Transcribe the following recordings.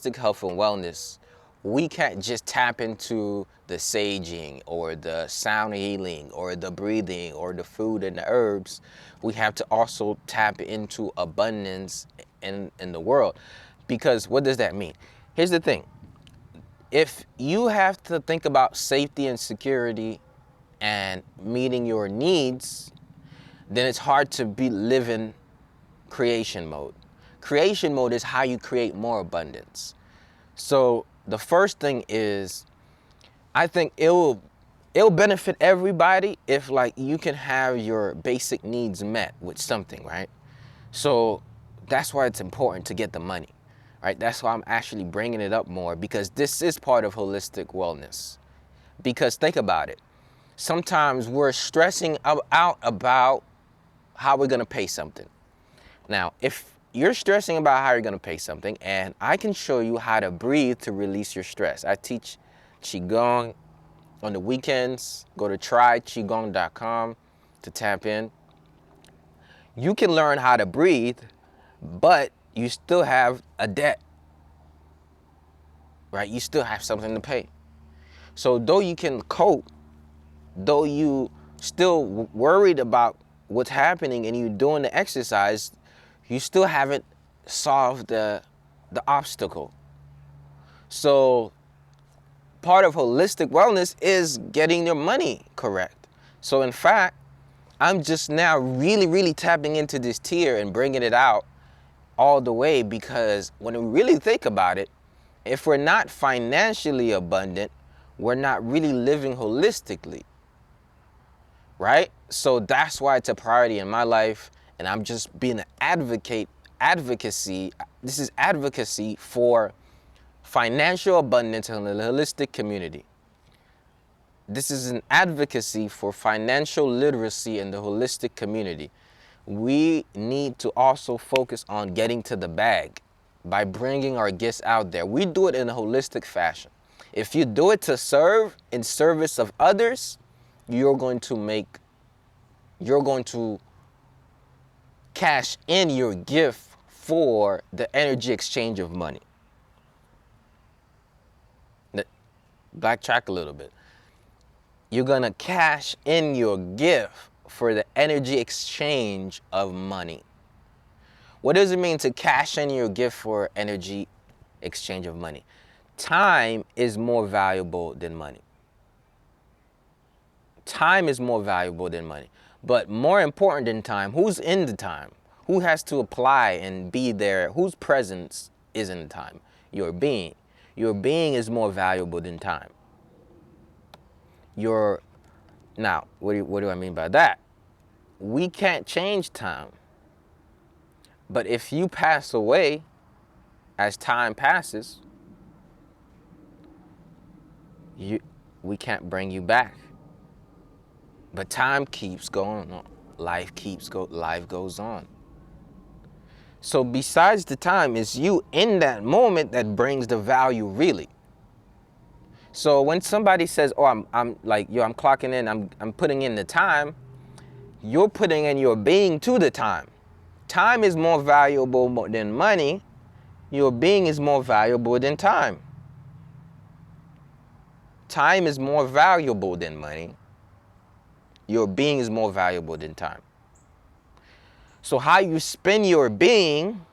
holistic health and wellness, we can't just tap into the saging or the sound healing or the breathing or the food and the herbs. We have to also tap into abundance in the world. Because what does that mean? Here's the thing. If you have to think about safety and security and meeting your needs, then it's hard to be living creation mode. Creation mode is how you create more abundance. So the first thing is, I think it'll benefit everybody if like you can have your basic needs met with something, right? So that's why it's important to get the money, right? That's why I'm actually bringing it up more, because this is part of holistic wellness. Because think about it. Sometimes we're stressing out about how we're going to pay something. Now, if you're stressing about how you're going to pay something, and I can show you how to breathe to release your stress. I teach Qigong on the weekends. Go to tryqigong.com to tap in. You can learn how to breathe, but you still have a debt, right? You still have something to pay. So though you can cope, though you still worried about what's happening and you're doing the exercise, you still haven't solved the obstacle. So part of holistic wellness is getting your money correct. So in fact, I'm just now really tapping into this tier and bringing it out all the way, because when we really think about it, if we're not financially abundant, we're not really living holistically, right? So that's why it's a priority in my life, and I'm just being an advocacy. This is advocacy for financial abundance in the holistic community. This is an advocacy for financial literacy in the holistic community. We need to also focus on getting to the bag by bringing our gifts out there. We do it in a holistic fashion. If you do it to serve in service of others, you're going to cash in your gift for the energy exchange of money. Backtrack a little bit. You're going to cash in your gift for the energy exchange of money. What does it mean to cash in your gift for energy exchange of money? Time is more valuable than money. Time is more valuable than money. But more important than time, who's in the time? Who has to apply and be there? Whose presence is in the time? Your being. Your being is more valuable than time. Now, what do I mean by that? We can't change time. But if you pass away as time passes, we can't bring you back. But time keeps going on. Life goes on. So besides the time, it's you in that moment that brings the value really. So when somebody says, "Oh, I'm clocking in, I'm putting in the time," you're putting in your being to the time. Time is more valuable than money. Your being is more valuable than time. Time is more valuable than money. Your being is more valuable than time. So how you spend your being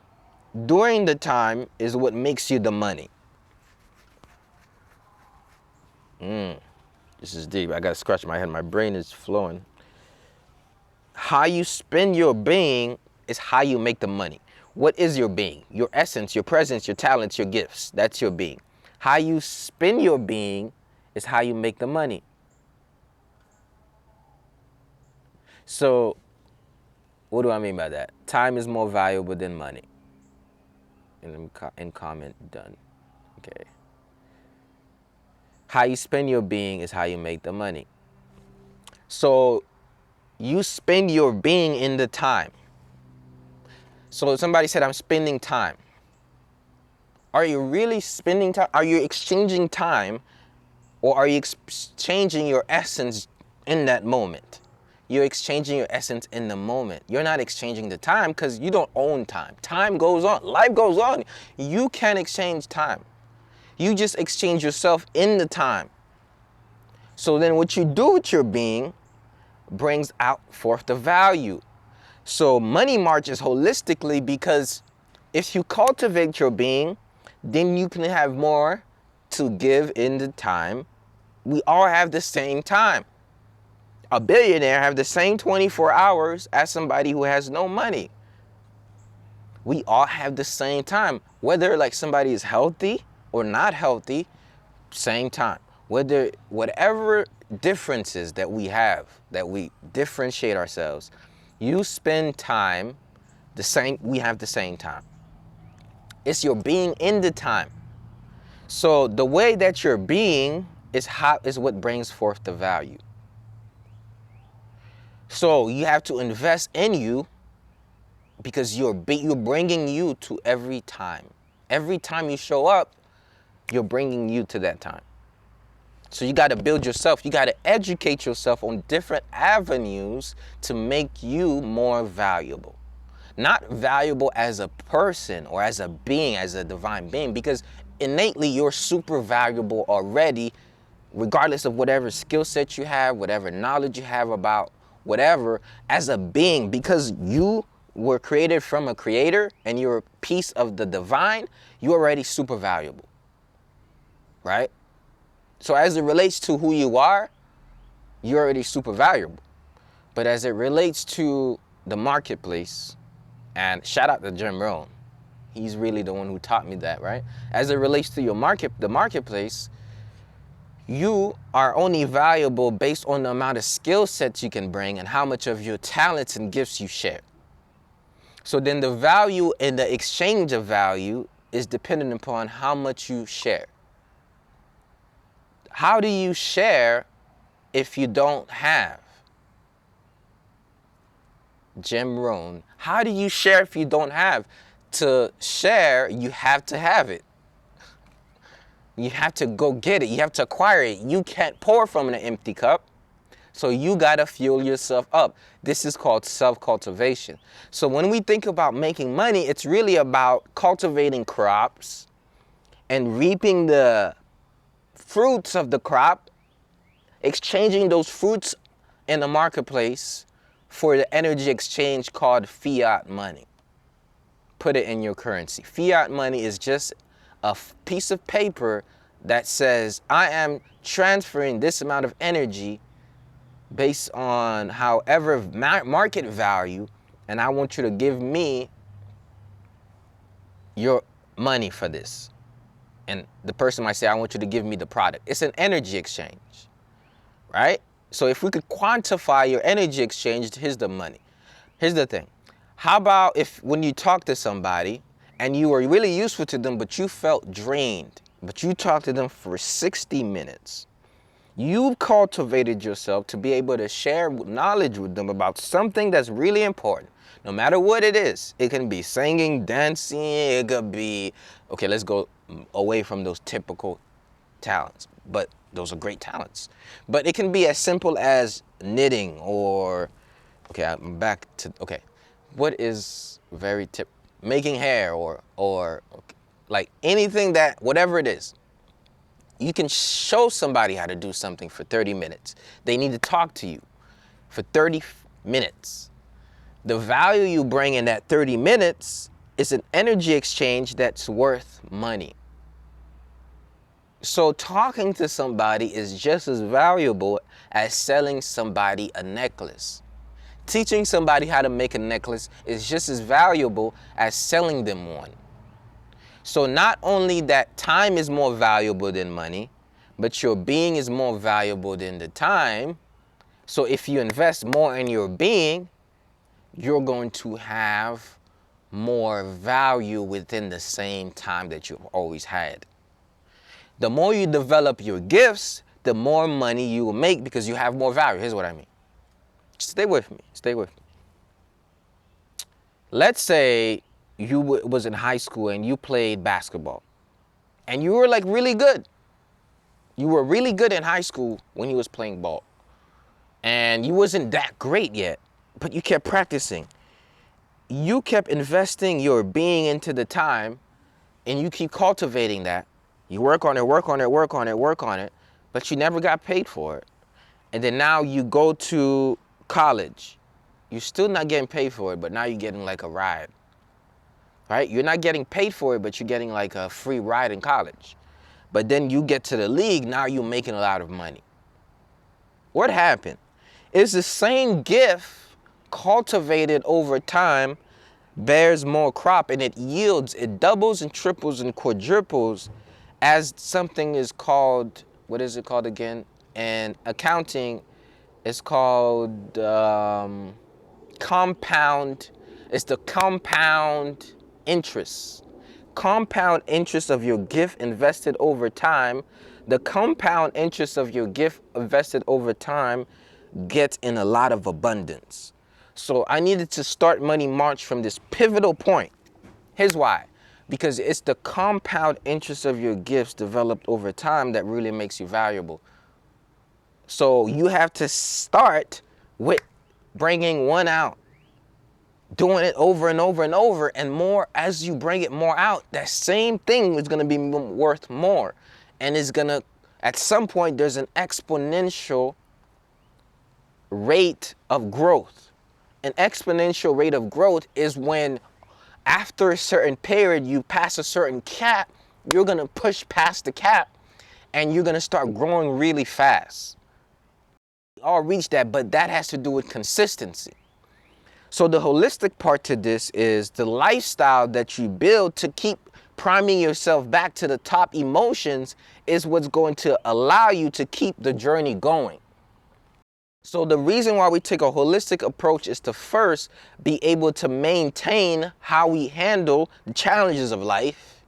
during the time is what makes you the money. This is deep. I gotta scratch my head. My brain is flowing. How you spend your being is how you make the money. What is your being? Your essence, your presence, your talents, your gifts. That's your being. How you spend your being is how you make the money. So, what do I mean by that? Time is more valuable than money. In comment, done. Okay. How you spend your being is how you make the money. So, you spend your being in the time. So somebody said, "I'm spending time." Are you really spending time? Are you exchanging time, or are you exchanging your essence in that moment? you're exchanging your essence in the moment. You're not exchanging the time because you don't own time. Time goes on. Life goes on. You can't exchange time. You just exchange yourself in the time. So then what you do with your being brings out forth the value. So money marches holistically because if you cultivate your being, then you can have more to give in the time. We all have the same time. A billionaire have the same 24 hours as somebody who has no money. We all have the same time. Whether like somebody is healthy or not healthy, same time. Whatever differences that we have, that we differentiate ourselves, you spend time the same, we have the same time. It's your being in the time. So the way that you're being is what brings forth the value. So you have to invest in you because you're bringing you to every time. Every time you show up, you're bringing you to that time. So you got to build yourself. You got to educate yourself on different avenues to make you more valuable. Not valuable as a person or as a being, as a divine being, because innately you're super valuable already, regardless of whatever skill set you have, whatever knowledge you have about whatever, as a being, because you were created from a creator and you're a piece of the divine, you're already super valuable, right? So as it relates to who you are, you're already super valuable. But as it relates to the marketplace, and shout out to Jim Rohn, he's really the one who taught me that, right? As it relates to the marketplace, you are only valuable based on the amount of skill sets you can bring and how much of your talents and gifts you share. So then the value in the exchange of value is dependent upon how much you share. How do you share if you don't have? Jim Rohn, how do you share if you don't have? To share, you have to have it. You have to go get it. You have to acquire it. You can't pour from an empty cup. So you got to fuel yourself up. This is called self-cultivation. So when we think about making money, it's really about cultivating crops and reaping the fruits of the crop, exchanging those fruits in the marketplace for the energy exchange called fiat money. Put it in your currency. Fiat money is just a piece of paper that says, I am transferring this amount of energy based on however market value, and I want you to give me your money for this. And the person might say, I want you to give me the product. It's an energy exchange, right? So if we could quantify your energy exchange, here's the money. Here's the thing. How about if when you talk to somebody and you were really useful to them, but you felt drained, but you talked to them for 60 minutes. You've cultivated yourself to be able to share knowledge with them about something that's really important, no matter what it is. It can be singing, dancing, it could be, okay, let's go away from those typical talents, but those are great talents. But it can be as simple as knitting or, okay, I'm back to, okay, what is very making hair or okay, like anything that, whatever it is. You can show somebody how to do something for 30 minutes. They need to talk to you for 30 minutes. The value you bring in that 30 minutes is an energy exchange that's worth money. So talking to somebody is just as valuable as selling somebody a necklace. Teaching somebody how to make a necklace is just as valuable as selling them one. So not only that time is more valuable than money, but your being is more valuable than the time. So if you invest more in your being, you're going to have more value within the same time that you've always had. The more you develop your gifts, the more money you will make because you have more value. Here's what I mean. Stay with me. Stay with me. Let's say you was in high school and you played basketball and you were like really good. You were really good in high school when you was playing ball. and you wasn't that great yet, but you kept practicing. You kept investing your being into the time, and you keep cultivating that. You work on it, work on it, work on it, work on it, but you never got paid for it. And then now you go to college. You're still not getting paid for it, but now you're getting like a ride, right? You're not getting paid for it, but you're getting like a free ride in college. But then you get to the league, now you're making a lot of money. What happened? It's the same gift cultivated over time bears more crop, and it yields, it doubles and triples and quadruples as something is called, what is it called again? And accounting is called compound. It's the compound interest. Compound interest of your gift invested over time. The compound interest of your gift invested over time gets in a lot of abundance. So I needed to start Money March from this pivotal point. Here's why. Because it's the compound interest of your gifts developed over time that really makes you valuable. So you have to start with bringing one out, doing it over and over and over, and more as you bring it more out, that same thing is going to be worth more. And it's going to, at some point, there's an exponential rate of growth. An exponential rate of growth is when after a certain period, you pass a certain cap, you're going to push past the cap and you're going to start growing really fast. We all reach that, but that has to do with consistency. So the holistic part to this is the lifestyle that you build to keep priming yourself back to the top emotions is what's going to allow you to keep the journey going. So the reason why we take a holistic approach is to first be able to maintain how we handle the challenges of life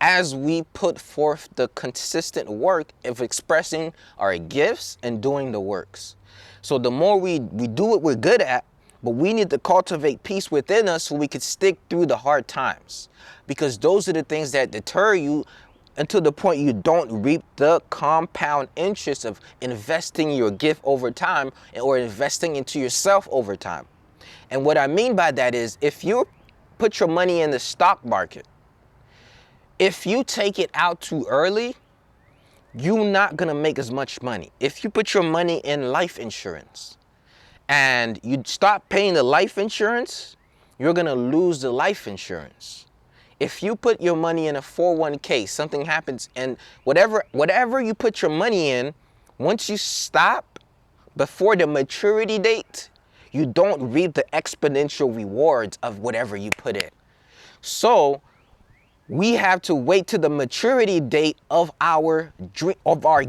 as we put forth the consistent work of expressing our gifts and doing the works. So the more we do what we're good at, but we need to cultivate peace within us so we can stick through the hard times, because those are the things that deter you until the point you don't reap the compound interest of investing your gift over time or investing into yourself over time. And what I mean by that is, if you put your money in the stock market, if you take it out too early, you're not gonna make as much money. If you put your money in life insurance and you stop paying the life insurance, you're gonna lose the life insurance. If you put your money in a 401k, something happens, and whatever you put your money in, once you stop before the maturity date, you don't reap the exponential rewards of whatever you put in. So we have to wait to the maturity date of our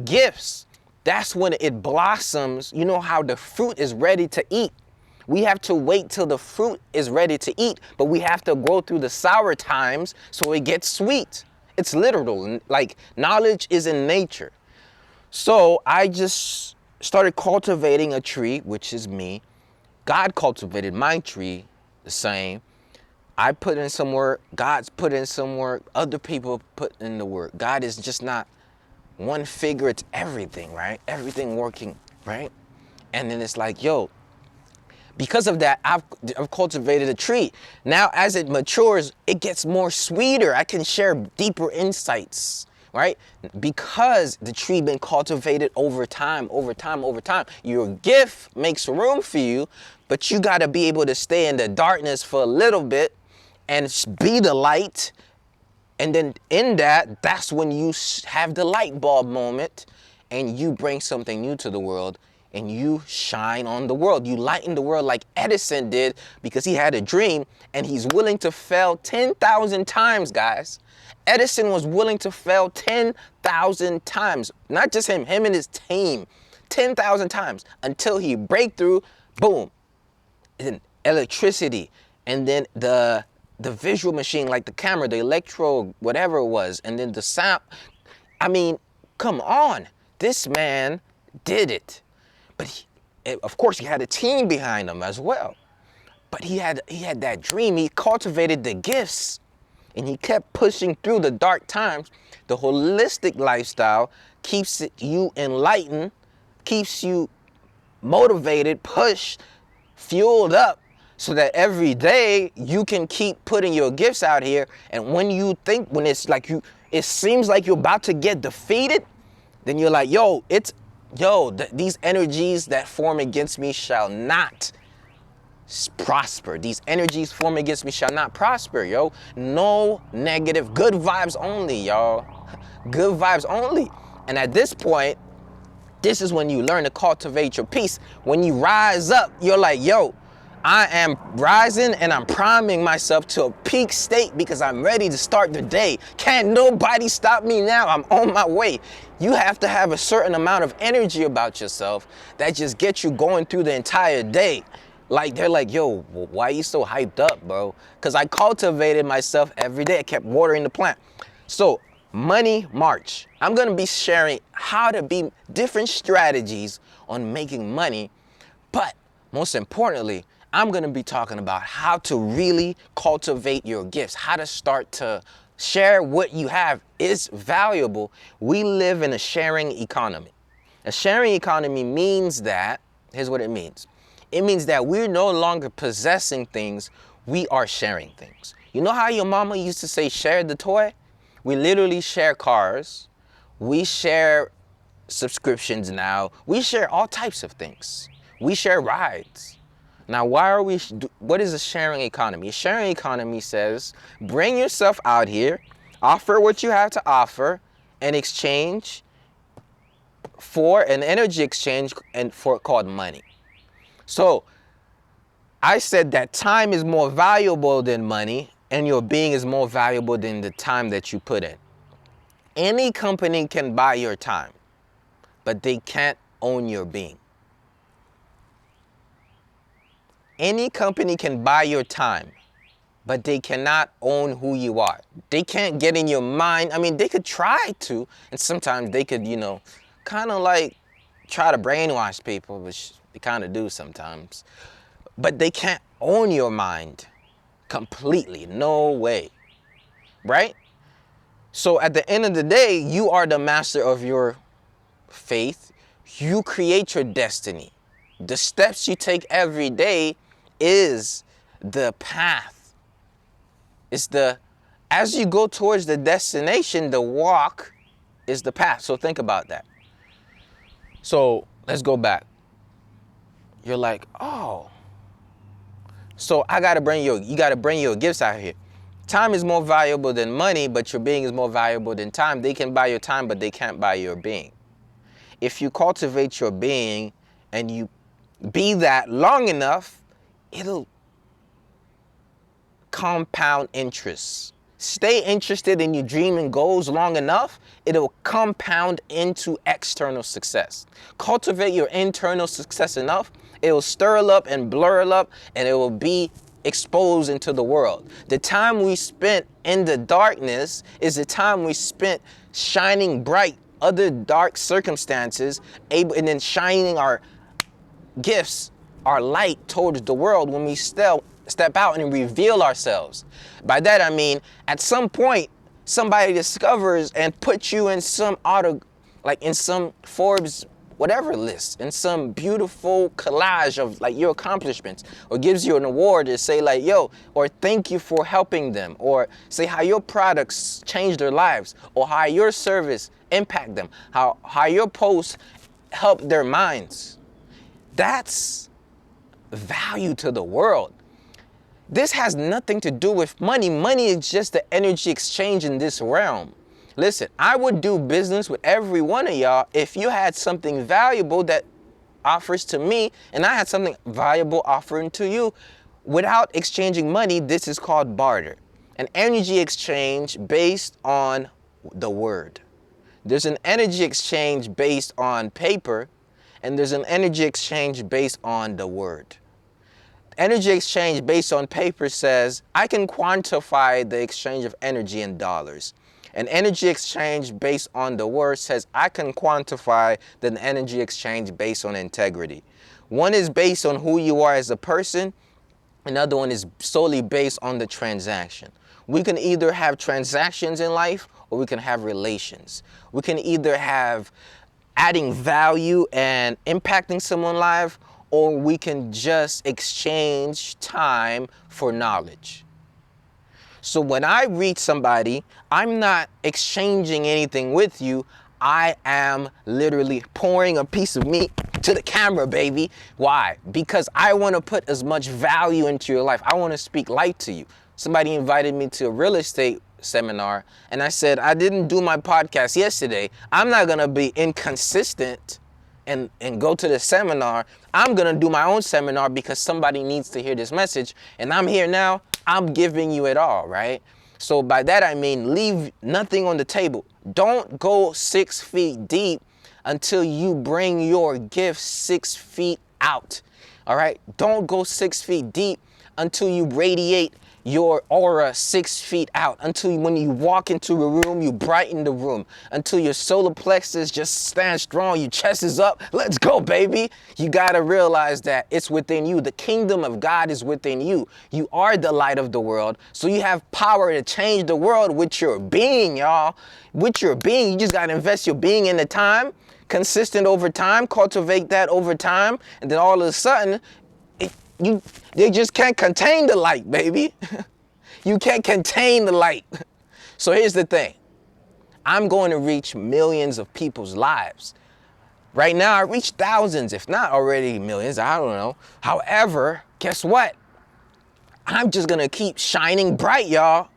gifts. That's when it blossoms. You know how the fruit is ready to eat. We have to wait till the fruit is ready to eat, but we have to go through the sour times so it gets sweet. It's literal, like knowledge is in nature. So I just started cultivating a tree, which is me. God cultivated my tree the same. I put in some work, God's put in some work, other people put in the work. God is just not one figure, it's everything, right? Everything working, right? And then it's like, yo, because of that, I've cultivated a tree. Now, as it matures, it gets more sweeter. I can share deeper insights, right? Because the tree been cultivated over time, over time, over time. Your gift makes room for you, but you got to be able to stay in the darkness for a little bit and be the light. And then in that, that's when you have the light bulb moment and you bring something new to the world. And you shine on the world. You lighten the world like Edison did, because he had a dream and he's willing to fail 10,000 times, guys. Edison was willing to fail 10,000 times. Not just him and his team. 10,000 times until he break through, boom. And electricity, and then the visual machine, like the camera, the electro, whatever it was, and then the sound. I mean, come on. This man did it. But of course, he had a team behind him as well. But he had that dream. He cultivated the gifts, and he kept pushing through the dark times. The holistic lifestyle keeps you enlightened, keeps you motivated, pushed, fueled up, so that every day you can keep putting your gifts out here. And when it's like it seems like you're about to get defeated, then you're like, these energies that form against me shall not prosper. These energies form against me shall not prosper, yo. No negative, good vibes only, y'all. Good vibes only. And at this point, this is when you learn to cultivate your peace. When you rise up, you're like, yo, I am rising and I'm priming myself to a peak state because I'm ready to start the day. Can't nobody stop me now. I'm on my way. You have to have a certain amount of energy about yourself that just gets you going through the entire day. Like, they're like, yo, why are you so hyped up, bro? Because I cultivated myself every day. I kept watering the plant. So, Money March. I'm going to be sharing how to be different strategies on making money. But most importantly, I'm going to be talking about how to really cultivate your gifts, how to start to share what you have is valuable. We live in a sharing economy. A sharing economy means that, here's what it means. It means that we're no longer possessing things, we are sharing things. You know how your mama used to say, share the toy? We literally share cars. We share subscriptions now. We share all types of things. We share rides. Now, what is a sharing economy? A sharing economy says, bring yourself out here, offer what you have to offer, and exchange for an energy exchange called money. So I said that time is more valuable than money, and your being is more valuable than the time that you put in. Any company can buy your time, but they can't own your being. Any company can buy your time, but they cannot own who you are. They can't get in your mind. I mean, they could try to, and sometimes they could, kind of like try to brainwash people, which they kind of do sometimes. But they can't own your mind completely. No way. Right? So at the end of the day, you are the master of your faith. You create your destiny. The steps you take every day is the path. As you go towards the destination, the walk is the path. So think about that. So let's go back. You're like, oh, so you got to bring your gifts out here. Time is more valuable than money, but your being is more valuable than time. They can buy your time, but they can't buy your being. If you cultivate your being and you be that long enough, it'll compound interest. Stay interested in your dream and goals long enough, it'll compound into external success. Cultivate your internal success enough, it will stir it up and blur it up, and it will be exposed into the world. The time we spent in the darkness is the time we spent shining bright other dark circumstances, and then shining our gifts, our light towards the world when we step out and reveal ourselves. By that I mean, at some point, somebody discovers and puts you in some in some Forbes whatever list, in some beautiful collage of like your accomplishments, or gives you an award to say like, yo, or thank you for helping them, or say how your products changed their lives, or how your service impact them, how your posts help their minds. That's value to the world. This has nothing to do with money. Money is just the energy exchange in this realm. Listen, I would do business with every one of y'all if you had something valuable that offers to me and I had something valuable offering to you. Without exchanging money, this is called barter. An energy exchange based on the word. There's an energy exchange based on paper, and there's an energy exchange based on the word. Energy exchange based on paper says, I can quantify the exchange of energy in dollars. An energy exchange based on the word says, I can quantify the energy exchange based on integrity. One is based on who you are as a person. Another one is solely based on the transaction. We can either have transactions in life or we can have relations. We can either have adding value and impacting someone's life, or we can just exchange time for knowledge. So when I reach somebody, I'm not exchanging anything with you. I am literally pouring a piece of me to the camera, baby. Why? Because I want to put as much value into your life. I want to speak light to you. Somebody invited me to a real estate seminar, and I said, I didn't do my podcast yesterday. I'm not going to be inconsistent and go to the seminar. I'm going to do my own seminar because somebody needs to hear this message. And I'm here now. I'm giving you it all, right? So by that, I mean, leave nothing on the table. Don't go 6 feet deep until you bring your gift 6 feet out. All right? Don't go 6 feet deep until you radiate your aura 6 feet out, until when you walk into a room, you brighten the room, until your solar plexus just stands strong, your chest is up. Let's go, baby. You got to realize that it's within you. The kingdom of God is within you. You are the light of the world, so you have power to change the world with your being, y'all. With your being, you just got to invest your being in the time, consistent over time, cultivate that over time, and then all of a sudden, they just can't contain the light, baby. You can't contain the light. So here's the thing. I'm going to reach millions of people's lives. Right now, I reach thousands, if not already millions. I don't know. However, guess what? I'm just going to keep shining bright, y'all.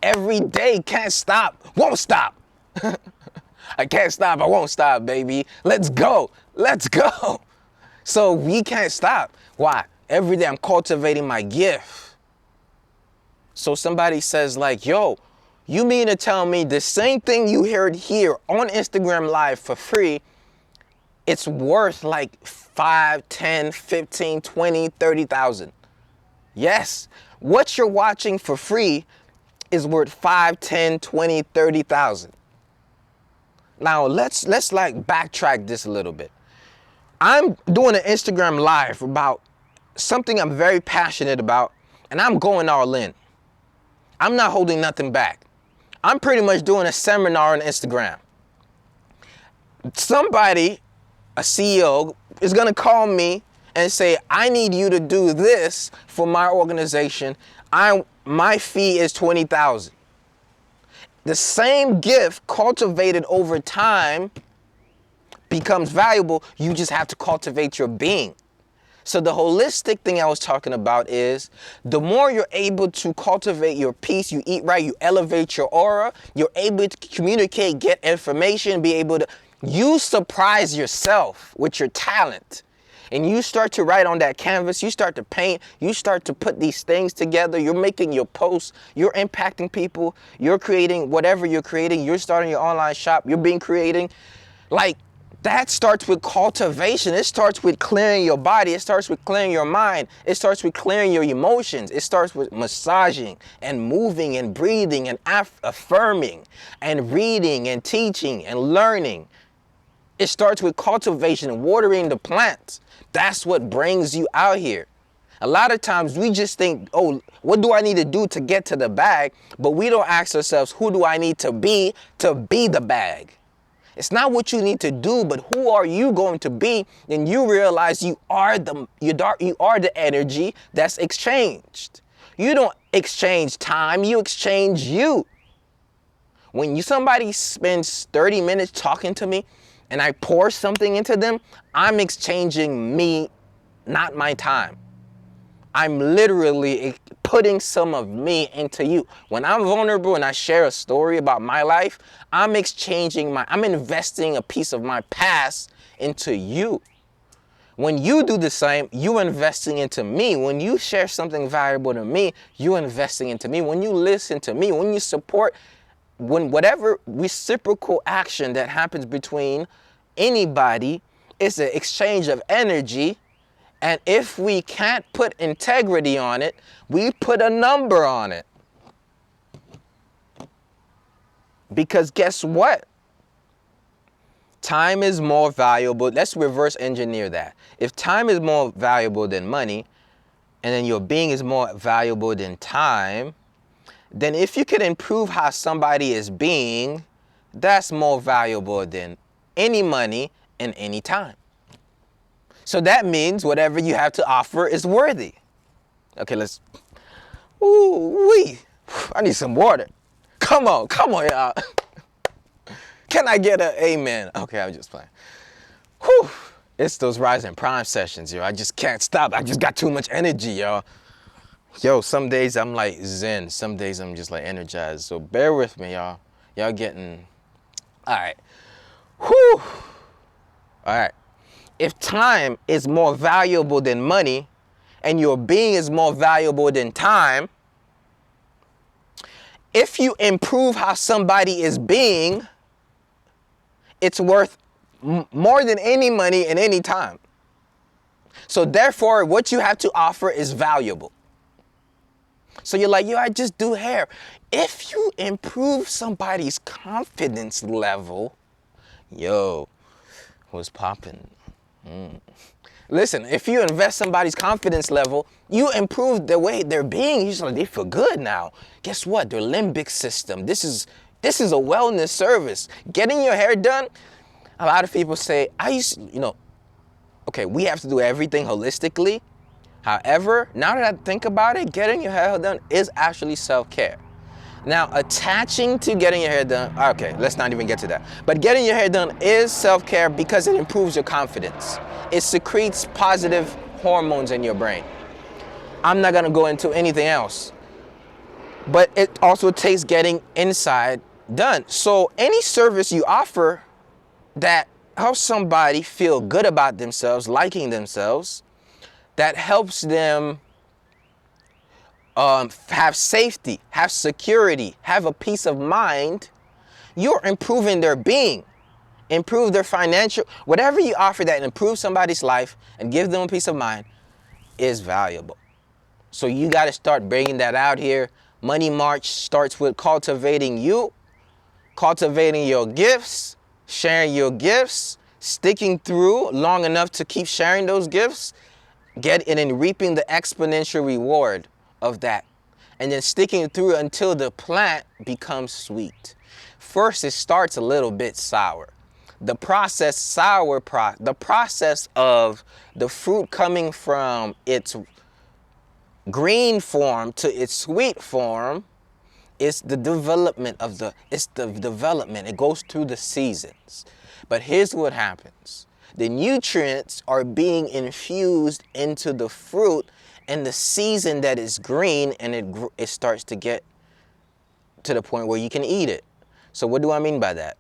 Every day, can't stop, won't stop. I can't stop, I won't stop, baby. Let's go. Let's go. So we can't stop. Why? Every day I'm cultivating my gift. So somebody says like, yo, you mean to tell me the same thing you heard here on Instagram Live for free, it's worth like 5, 10, 15, 20, 30,000. Yes, what you're watching for free is worth 5, 10, 20, 30,000. Now let's like backtrack this a little bit. I'm doing an Instagram Live about something I'm very passionate about, and I'm going all in. I'm not holding nothing back. I'm pretty much doing a seminar on Instagram. Somebody, a CEO, is gonna call me and say, I need you to do this for my organization. My fee is 20,000. The same gift cultivated over time becomes valuable. You just have to cultivate your being. So the holistic thing I was talking about is the more you're able to cultivate your peace, you eat right, you elevate your aura, you're able to communicate, get information, be able to, you surprise yourself with your talent. And you start to write on that canvas, you start to paint, you start to put these things together, you're making your posts, you're impacting people, you're creating whatever you're creating, you're starting your online shop, you're being creating. Like, that starts with cultivation. It starts with clearing your body. It starts with clearing your mind. It starts with clearing your emotions. It starts with massaging and moving and breathing and affirming and reading and teaching and learning. It starts with cultivation and watering the plants. That's what brings you out here. A lot of times we just think, oh, what do I need to do to get to the bag? But we don't ask ourselves, who do I need to be the bag? It's not what you need to do, but who are you going to be? And you realize you are the energy that's exchanged. You don't exchange time, you exchange you. When somebody spends 30 minutes talking to me and I pour something into them, I'm exchanging me, not my time. I'm literally putting some of me into you. When I'm vulnerable and I share a story about my life, I'm investing a piece of my past into you. When you do the same, you're investing into me. When you share something valuable to me, you're investing into me. When you listen to me, when you support, when whatever reciprocal action that happens between anybody, it's an exchange of energy. And if we can't put integrity on it, we put a number on it. Because guess what? Time is more valuable. Let's reverse engineer that. If time is more valuable than money, and then your being is more valuable than time, then if you could improve how somebody is being, that's more valuable than any money and any time. So that means whatever you have to offer is worthy. Okay, let's, ooh-wee. I need some water. Come on, y'all. Can I get an amen? Okay, I'm just playing. Whew. It's those Rise and Prime sessions, yo. I just can't stop. I just got too much energy, y'all. Yo, some days I'm like zen. Some days I'm just like energized. So bear with me, y'all. Y'all getting, all right. Whew. All right. If time is more valuable than money and your being is more valuable than time, if you improve how somebody is being, it's worth more than any money and any time. So therefore, what you have to offer is valuable. So you're like, yo, I just do hair. If you improve somebody's confidence level, yo, what's popping? Listen, if you invest somebody's confidence level, you improve the way they're being. You just like, they feel good now. Guess what? Their limbic system. This is a wellness service. Getting your hair done. A lot of people say, okay, we have to do everything holistically. However, now that I think about it, getting your hair done is actually self-care. Now, attaching to getting your hair done, okay, let's not even get to that. But getting your hair done is self-care because it improves your confidence. It secretes positive hormones in your brain. I'm not gonna go into anything else. But it also takes getting inside done. So any service you offer that helps somebody feel good about themselves, liking themselves, that helps them have safety, have security, have a peace of mind, you're improving their being, improve their financial, whatever you offer that improves somebody's life and gives them a peace of mind is valuable. So you got to start bringing that out here. Money March starts with cultivating you, cultivating your gifts, sharing your gifts, sticking through long enough to keep sharing those gifts, getting and reaping the exponential reward of that. And then sticking through until the plant becomes sweet. First, it starts a little bit sour. The process of the fruit coming from its green form to its sweet form is the development It goes through the seasons. But here's what happens. The nutrients are being infused into the fruit in the season that is green, and it starts to get to the point where you can eat it. So what do I mean by that?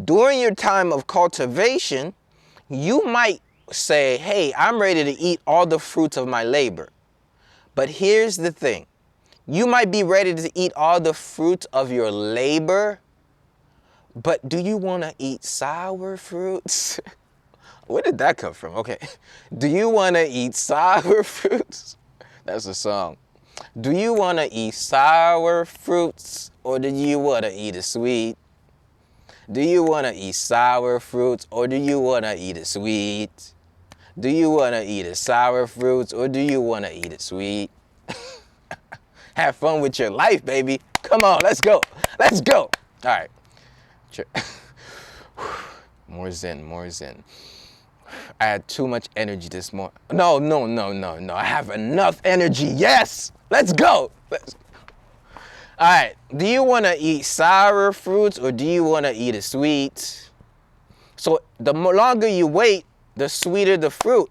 During your time of cultivation, you might say, hey, I'm ready to eat all the fruits of my labor. But here's the thing. You might be ready to eat all the fruits of your labor, but do you want to eat sour fruits? Where did that come from? Okay. Do you want to eat sour fruits? That's a song. Do you want to eat sour fruits or do you want to eat it sweet? Do you want to eat sour fruits or do you want to eat it sweet? Do you want to eat it sour fruits or do you want to eat it sweet? Have fun with your life, baby. Come on, let's go. Let's go. All right. More zen. I had too much energy this morning. No. I have enough energy. Yes. Let's go. All right. Do you want to eat sour fruits or do you want to eat it sweet? So the longer you wait, the sweeter the fruit.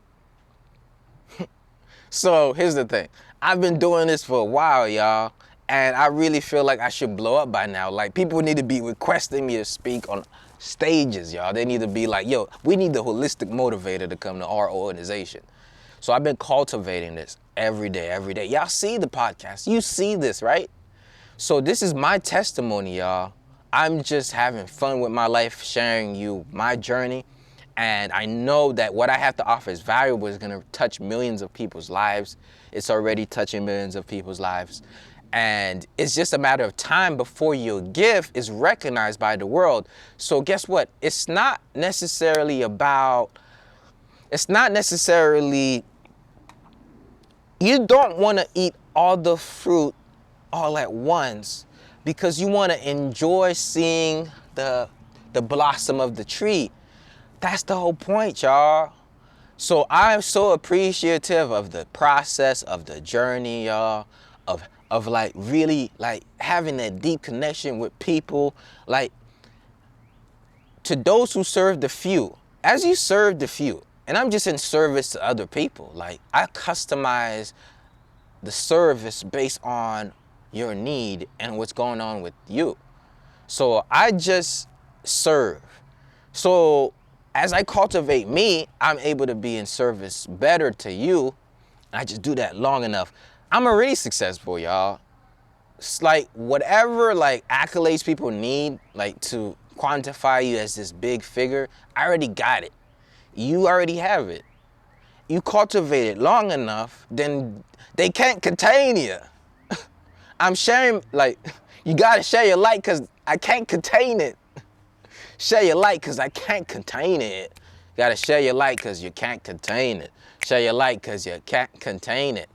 So here's the thing. I've been doing this for a while, y'all, and I really feel like I should blow up by now. Like, people need to be requesting me to speak on stages, y'all. They need to be like, yo, we need the holistic motivator to come to our organization. So I've been cultivating this every day. Y'all see the podcast. You see this, right? So this is my testimony, y'all. I'm just having fun with my life, sharing you my journey. And I know that what I have to offer is valuable. It's going to touch millions of people's lives. It's already touching millions of people's lives. And it's just a matter of time before your gift is recognized by the world. So guess what? It's not necessarily, you don't want to eat all the fruit all at once because you want to enjoy seeing the blossom of the tree. That's the whole point, y'all. So I'm so appreciative of the process, of the journey, y'all, of like really like having that deep connection with people. Like, to those who serve the few, as you serve the few, and I'm just in service to other people. Like, I customize the service based on your need and what's going on with you. So I just serve. So as I cultivate me, I'm able to be in service better to you. I just do that long enough. I'm already successful, y'all. It's like whatever like accolades people need, like to quantify you as this big figure, I already got it. You already have it. You cultivate it long enough, then they can't contain you. I'm sharing, like, you gotta share your light because I can't contain it. Share your light because I can't contain it. You gotta share your light because you can't contain it. Share your light because you can't contain it.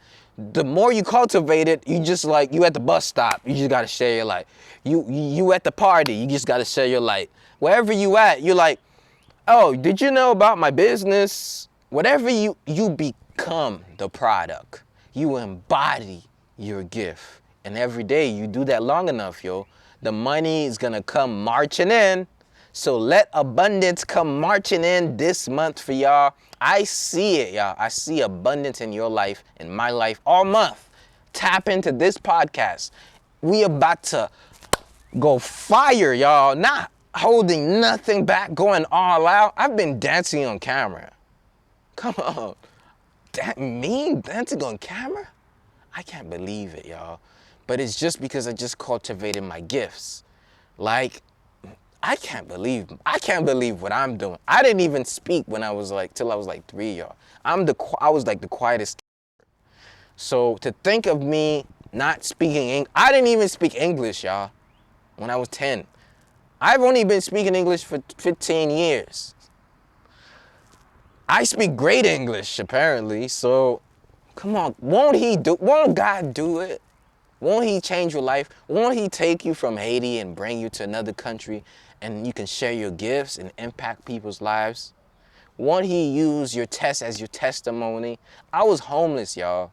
The more you cultivate it, you just like, you at the bus stop, you just gotta share your light. You at the party, you just gotta share your light. Wherever you at, you're like, oh, did you know about my business? Whatever you become the product. You embody your gift. And every day you do that long enough, yo, the money is gonna come marching in. So let abundance come marching in this month for y'all. I see it, y'all. I see abundance in your life, in my life, all month. Tap into this podcast. We about to go fire, y'all. Not holding nothing back, going all out. I've been dancing on camera. Come on. That me dancing on camera? I can't believe it, y'all. But it's just because I just cultivated my gifts. Like, I can't believe what I'm doing. I didn't even speak when I was like, till I was like 3, y'all. I was like the quietest. So to think of me not speaking English, I didn't even speak English, y'all, when I was 10. I've only been speaking English for 15 years. I speak great English, apparently, so come on, won't God do it? Won't he change your life? Won't he take you from Haiti and bring you to another country and you can share your gifts and impact people's lives? Won't he use your test as your testimony? I was homeless, y'all.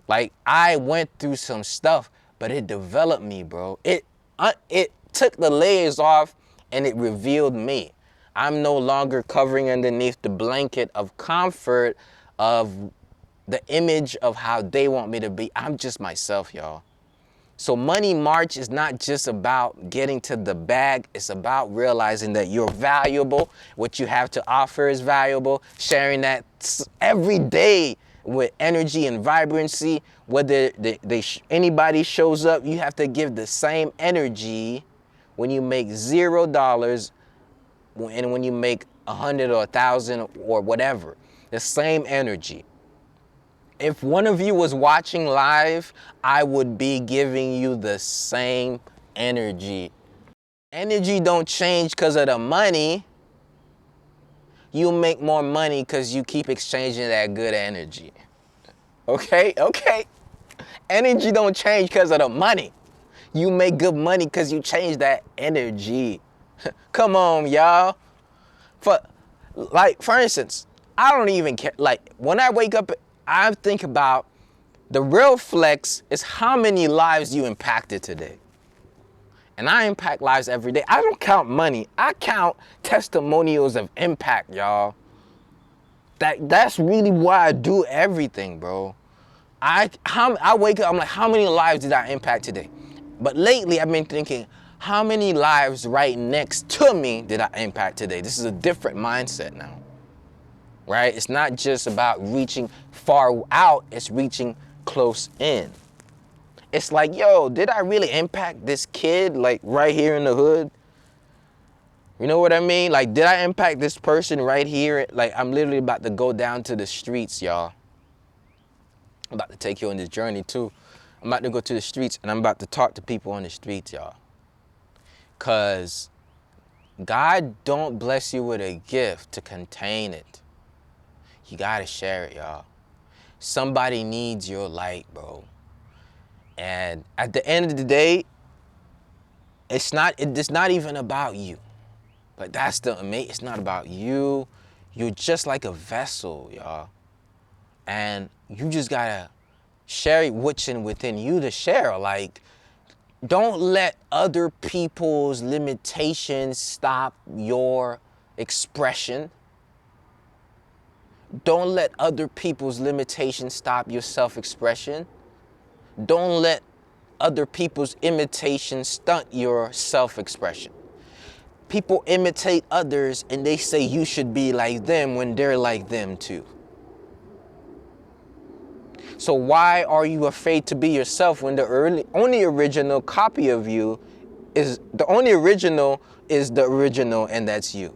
Like, I went through some stuff, but it developed me, bro. It took the layers off and it revealed me. I'm no longer covering underneath the blanket of comfort of the image of how they want me to be. I'm just myself, y'all. So Money March is not just about getting to the bag. It's about realizing that you're valuable. What you have to offer is valuable. Sharing that every day with energy and vibrancy. Whether anybody shows up, you have to give the same energy when you make $0 and when you make 100 or 1,000 or whatever. The same energy. If one of you was watching live, I would be giving you the same energy. Energy don't change because of the money. You make more money because you keep exchanging that good energy. Okay? Energy don't change because of the money. You make good money because you change that energy. Come on, y'all. For instance, I don't even care. Like, when I wake up, I think about the real flex is how many lives you impacted today. And I impact lives every day. I don't count money. I count testimonials of impact, y'all. That's really why I do everything, bro. I wake up, I'm like, how many lives did I impact today? But lately, I've been thinking, how many lives right next to me did I impact today? This is a different mindset now, right? It's not just about reaching far out, it's reaching close in. It's like, yo, did I really impact this kid, like, right here in the hood? You know what I mean? Like, did I impact this person right here? Like, I'm literally about to go down to the streets, y'all. I'm about to take you on this journey, too. I'm about to go to the streets, and I'm about to talk to people on the streets, y'all. Because God don't bless you with a gift to contain it. You got to share it, y'all. Somebody needs your light, bro. And at the end of the day, it's not even about you. But that's the amazing. It's not about you. You're just like a vessel, y'all. And you just gotta share what's within you to share. Like, don't let other people's limitations stop your expression. Don't let other people's limitations stop your self-expression. Don't let other people's imitations stunt your self-expression. People imitate others and they say you should be like them when they're like them too. So why are you afraid to be yourself when the only original copy of you is the only original is the original, and that's you.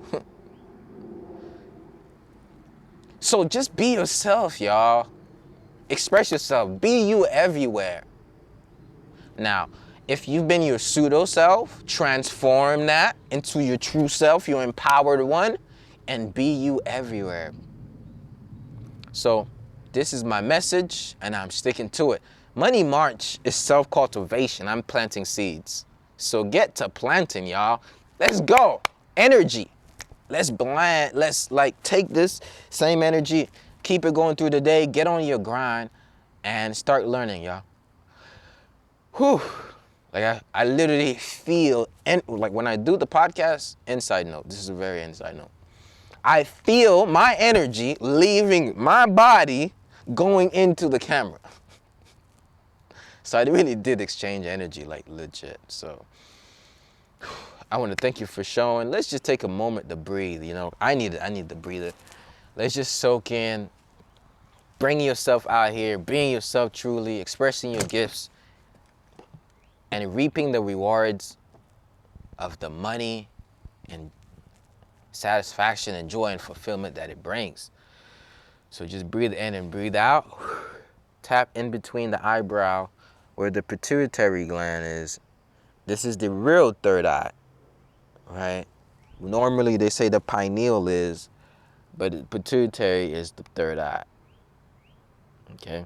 So just be yourself, y'all. Express yourself. Be you everywhere. Now, if you've been your pseudo self, transform that into your true self, your empowered one, and be you everywhere. So this is my message, and I'm sticking to it. Money March is self-cultivation. I'm planting seeds. So get to planting, y'all. Let's go. Energy. Let's like take this same energy, keep it going through the day, get on your grind, and start learning, y'all. Whew. Like I literally feel, and like when I do the podcast, inside note, this is a very inside note. I feel my energy leaving my body going into the camera. So I really did exchange energy, like legit. So I want to thank you for showing. Let's just take a moment to breathe. You know, I need the breather. Let's just soak in, bring yourself out here, being yourself truly, expressing your gifts, and reaping the rewards of the money and satisfaction and joy and fulfillment that it brings. So just breathe in and breathe out. Tap in between the eyebrow where the pituitary gland is. This is the real third eye, right? Normally they say the pineal is, but the pituitary is the third eye. Okay?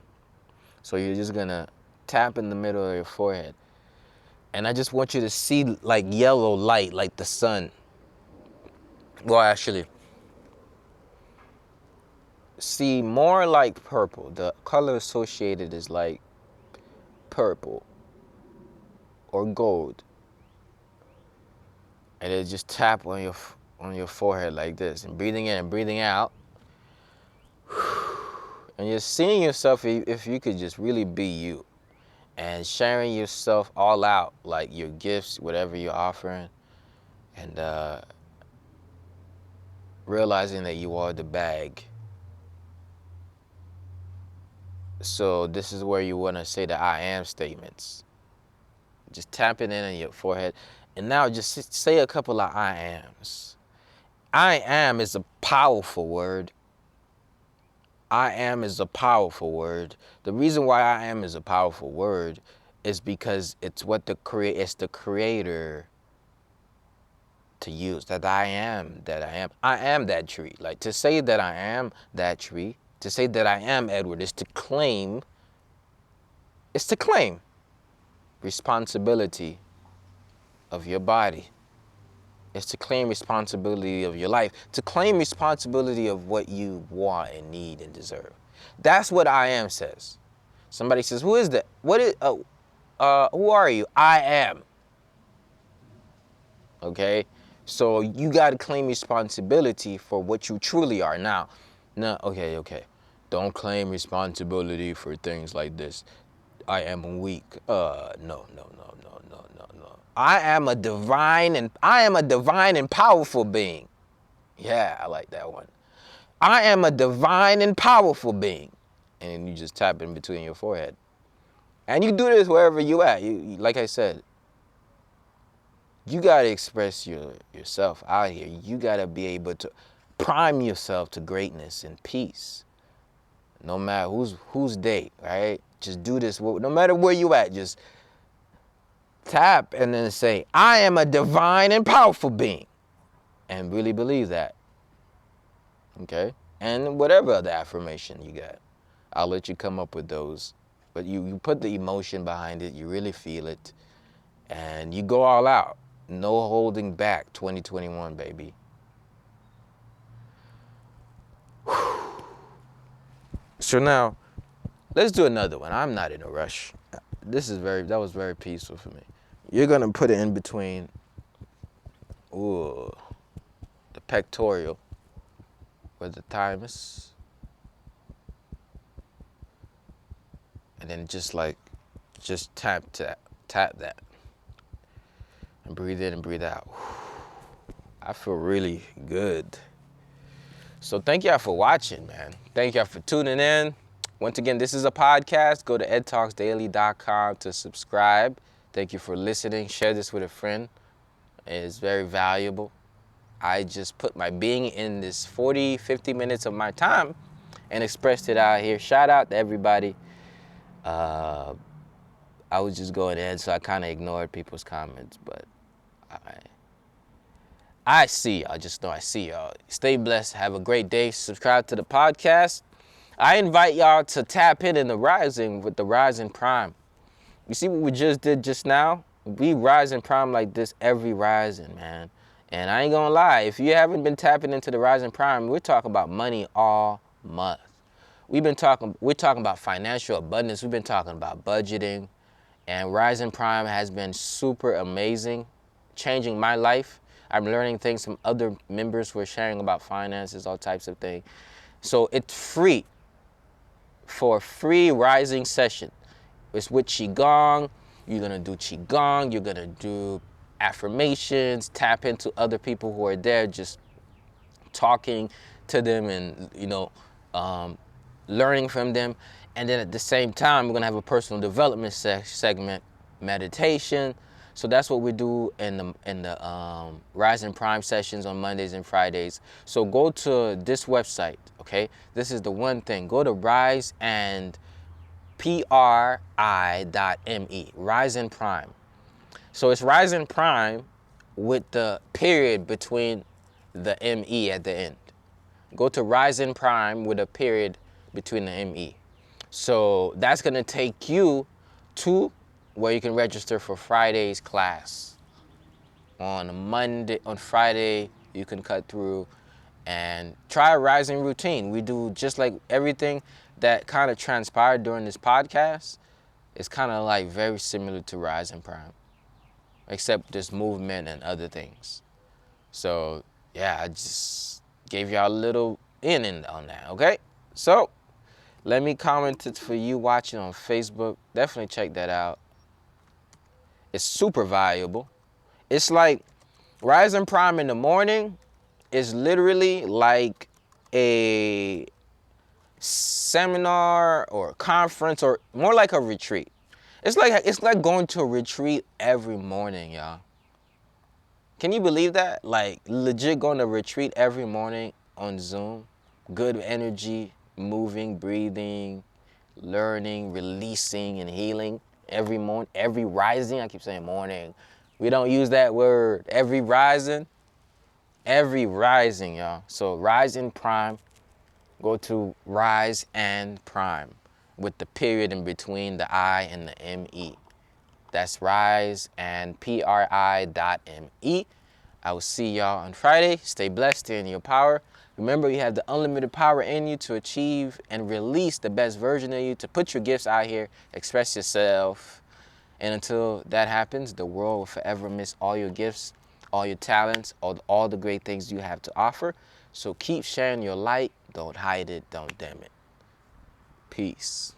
So you're just gonna tap in the middle of your forehead. And I just want you to see like yellow light, like the sun. Well, actually, see more like purple. The color associated is like purple or gold. And then just tap on your forehead like this, and breathing in and breathing out. And you're seeing yourself, if you could just really be you, and sharing yourself all out, like your gifts, whatever you're offering, and realizing that you are the bag. So this is where you want to say the I am statements. Just tap it in on your forehead, and now just say a couple of I ams. I am is a powerful word. I am is a powerful word. The reason why I am is a powerful word is because it's what it's the creator to use. That I am that I am. I am that tree. Like to say that I am that tree, to say that I am Edward is to claim. It's to claim responsibility of your body. It's to claim responsibility of your life, to claim responsibility of what you want and need and deserve. That's what I am says. Somebody says, who is that? Who are you? I am. Okay? So you got to claim responsibility for what you truly are. Now, okay. Don't claim responsibility for things like this. I am weak. No. I am a divine and powerful being. Yeah, I like that one. I am a divine and powerful being. And you just tap in between your forehead. And you do this wherever you at. Like I said, you gotta express yourself out here. You gotta be able to prime yourself to greatness and peace. No matter whose day, right? Just do this. No matter where you at, just tap and then say, I am a divine and powerful being. And really believe that. Okay? And whatever other affirmation you got, I'll let you come up with those. But you put the emotion behind it, you really feel it, and you go all out. No holding back 2021, baby. So now, let's do another one. I'm not in a rush. That was very peaceful for me. You're gonna put it in between, ooh, the pectoral, where the thymus, and then just tap that, and breathe in and breathe out. I feel really good. So thank y'all for watching, man. Thank y'all for tuning in. Once again, this is a podcast. Go to edtalksdaily.com to subscribe. Thank you for listening. Share this with a friend. It is very valuable. I just put my being in this 40, 50 minutes of my time and expressed it out here. Shout out to everybody. I was just going in, so I kind of ignored people's comments, but I see y'all. Just know I see y'all. Stay blessed. Have a great day. Subscribe to the podcast. I invite y'all to tap in the rising with the rising prime. You see what we just did just now? We rising prime like this every rising, man. And I ain't gonna lie, if you haven't been tapping into the rising prime, we're talking about money all month. We're talking about financial abundance. We've been talking about budgeting. And Rising Prime has been super amazing, changing my life. I'm learning things from other members who are sharing about finances, all types of things. So it's free for a free rising session. It's with Qigong. You're going to do Qigong. You're going to do affirmations, tap into other people who are there, just talking to them and, learning from them. And then at the same time, we're going to have a personal development segment, meditation. So that's what we do in the Rise and Prime sessions on Mondays and Fridays. So go to this website, okay? This is the one thing. Go to Rise and PRI.me, Rise and Prime. So it's Rise and Prime with the period between the ME at the end. Go to Rise and Prime with a period between the ME. So that's gonna take you to where you can register for Friday's class. On Friday, you can cut through and try a rising routine. We do just like everything that kind of transpired during this podcast. It's kind of like very similar to Rise and Prime, except this movement and other things. So yeah, I just gave y'all a little in on that, okay? So let me comment it for you watching on Facebook. Definitely check that out. It's super valuable. It's like Rise and Prime in the morning is literally like a seminar or a conference, or more like a retreat. It's like going to a retreat every morning, y'all. Can you believe that? Like legit going to retreat every morning on Zoom. Good energy, moving, breathing, learning, releasing, and healing every morning, every rising. I keep saying morning. We don't use that word. Every rising, y'all. So Rise in Prime, go to Rise and Prime with the period in between the I and the M-E. That's Rise and PRI.me. I will see y'all on Friday. Stay blessed, stay in your power. Remember, you have the unlimited power in you to achieve and release the best version of you, to put your gifts out here, express yourself. And until that happens, the world will forever miss all your gifts, all your talents, all the great things you have to offer. So keep sharing your light. Don't hide it. Don't dim it. Peace.